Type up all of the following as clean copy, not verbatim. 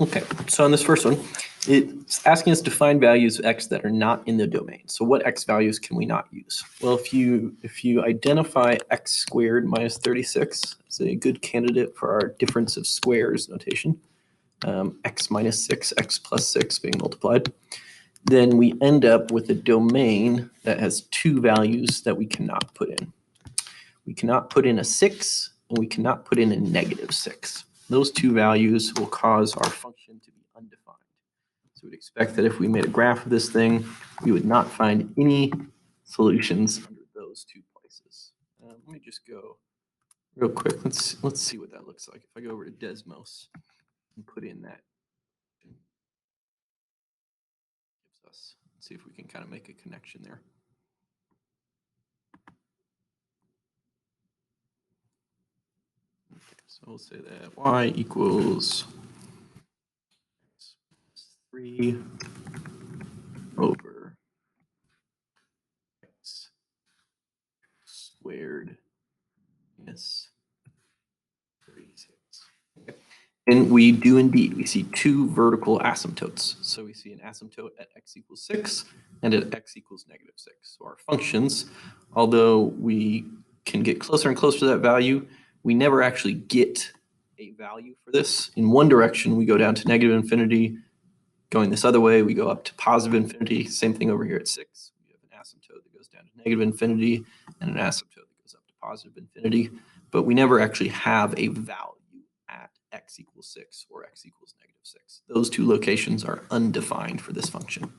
Okay, so on this first one, it's asking us to find values of x that are not in the domain. So what x values can we not use? Well, if you identify x squared minus 36 as a good candidate for our difference of squares notation, x minus 6, x plus 6 being multiplied, then we end up with a domain that has two values that we cannot put in. We cannot put in a 6, and we cannot put in a negative 6. Those two values will cause our function to be undefined. So we'd expect that if we made a graph of this thing, we would not find any solutions under those two places. Let me just go real quick. Let's see what that looks like. If I go over to Desmos and put in that, gives us. Let's see if we can kind of make a connection there. Okay, so we'll say that y equals 3 over x squared minus 36. Okay. And we do indeed, we see two vertical asymptotes. So we see an asymptote at x equals 6 and at x equals negative 6. So our functions, although we can get closer and closer to that value, we never actually get a value for this. In one direction, we go down to negative infinity. Going this other way, we go up to positive infinity. Same thing over here at 6. We have an asymptote that goes down to negative infinity and an asymptote that goes up to positive infinity. But we never actually have a value at x equals 6 or x equals negative 6. Those two locations are undefined for this function.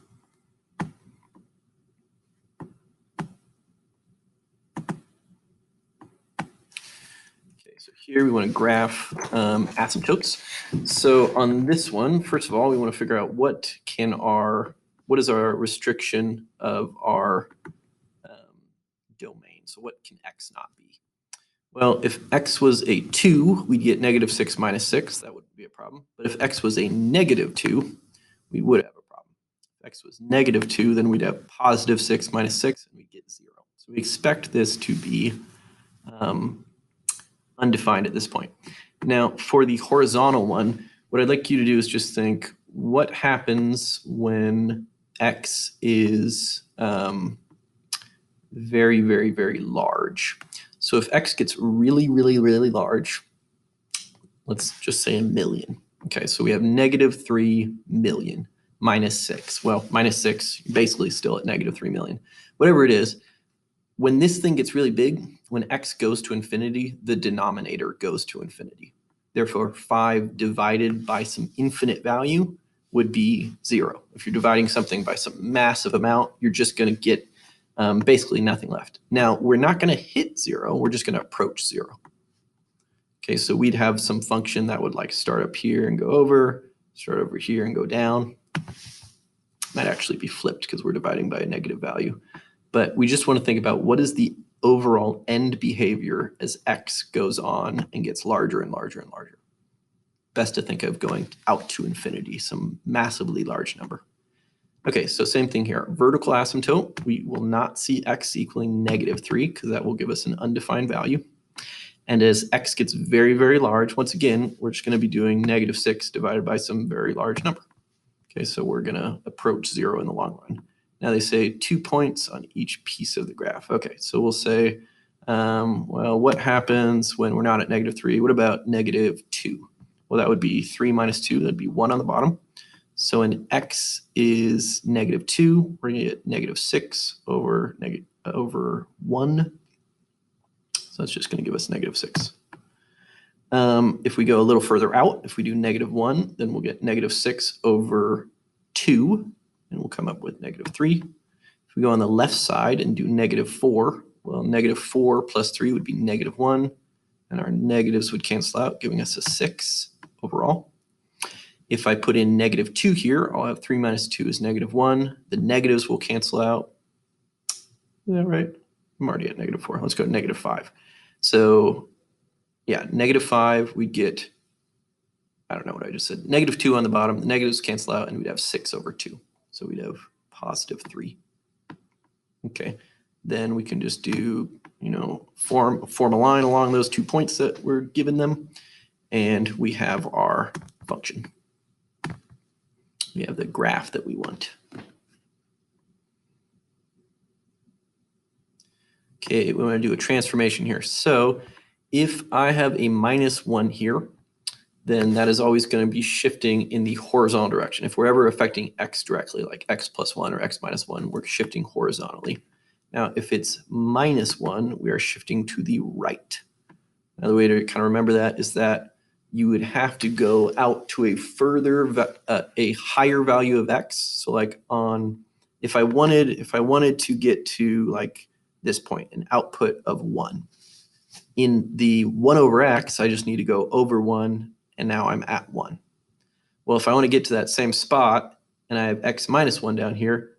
So here we want to graph asymptotes. So on this one, first of all, we want to figure out what is our restriction of our domain. So what can x not be? Well, if x was a 2, we'd get negative 6 minus 6. That would be a problem. But if x was a negative 2, we would have a problem. If x was negative 2, then we'd have positive 6 minus 6, and we'd get 0. So we expect this to be undefined at this point. Now, for the horizontal one, what I'd like you to do is just think, what happens when x is very, very, very large? So if x gets really, really, really large, let's just say 1 million. Okay, so we have negative 3 million minus 6. Well, minus 6, basically still at negative 3 million. Whatever it is, when this thing gets really big, when x goes to infinity, the denominator goes to infinity. Therefore, 5 divided by some infinite value would be 0. If you're dividing something by some massive amount, you're just going to get basically nothing left. Now, we're not going to hit 0. We're just going to approach 0. Okay, so we'd have some function that would like start up here and go over, start over here and go down. Might actually be flipped because we're dividing by a negative value. But we just want to think about what is the overall end behavior as x goes on and gets larger and larger and larger. Best to think of going out to infinity, some massively large number. Okay, so same thing here. Vertical asymptote, we will not see x equaling negative 3 because that will give us an undefined value. And as x gets very, very large, once again, we're just going to be doing negative 6 divided by some very large number. Okay, so we're going to approach 0 in the long run. Now they say 2 points on each piece of the graph. Okay, so we'll say, well, what happens when we're not at negative 3? What about negative 2? Well, that would be 3 minus 2. That'd be 1 on the bottom. So when x is negative 2, we're going to get negative 6 over 1. So that's just going to give us negative 6. If we go a little further out, if we do negative 1, then we'll get negative 6 over 2. And we'll come up with negative 3. If we go on the left side and do negative 4, well, negative 4 plus 3 would be negative 1, and our negatives would cancel out, giving us a 6 overall. If I put in negative 2 here, I'll have 3 minus 2 is negative 1. The negatives will cancel out. Is that right? I'm already at negative 4. Let's go to negative 5. So, yeah, negative 5, we'd get, I don't know what I just said, negative 2 on the bottom. The negatives cancel out, and we'd have 6 over 2. So we'd have positive 3. Okay, then we can just do, form a line along those 2 points that we're given them, and we have our function. we have the graph that we want. Okay, we want to do a transformation here. So if I have a -1 here, then that is always going to be shifting in the horizontal direction. If we're ever affecting x directly, like x plus 1 or x minus 1, we're shifting horizontally. Now, if it's -1, we are shifting to the right. Another way to kind of remember that is that you would have to go out to a higher value of x. So like if I wanted to get to like this point, an output of 1. In the 1 over x, I just need to go over 1, and now I'm at 1. Well, if I want to get to that same spot, and I have x minus 1 down here,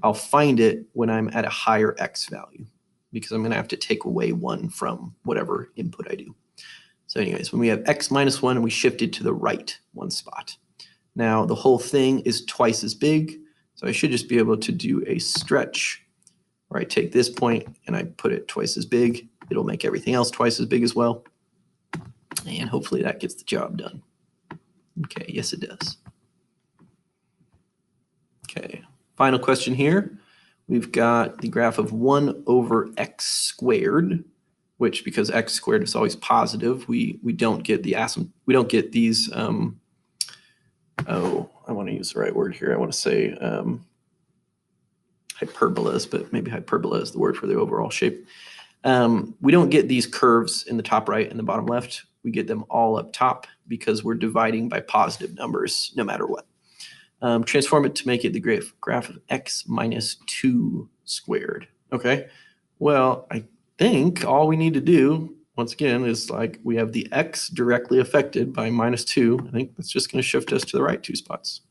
I'll find it when I'm at a higher x value, because I'm going to have to take away 1 from whatever input I do. So anyways, when we have x minus 1, we shifted to the right 1 spot. Now, the whole thing is twice as big, so I should just be able to do a stretch where I take this point and I put it twice as big. It'll make everything else twice as big as well. And hopefully that gets the job done. Okay, yes it does. Okay, final question here. We've got the graph of 1 over x squared, which because x squared is always positive, we don't get these, I want to use the right word here. I want to say hyperbolas, but maybe hyperbola is the word for the overall shape. We don't get these curves in the top right and the bottom left. We get them all up top because we're dividing by positive numbers no matter what. Transform it to make it the graph of x minus 2 squared. Okay, well, I think all we need to do, once again, is like we have the x directly affected by -2. I think that's just going to shift us to the right 2 spots.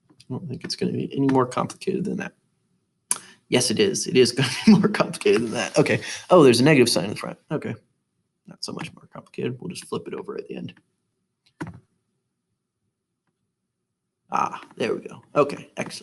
I don't think it's going to be any more complicated than that. Yes, it is. It is going to be more complicated than that. Okay. Oh, there's a negative sign in the front. Okay. Not so much more complicated. We'll just flip it over at the end. Ah, there we go. Okay, excellent.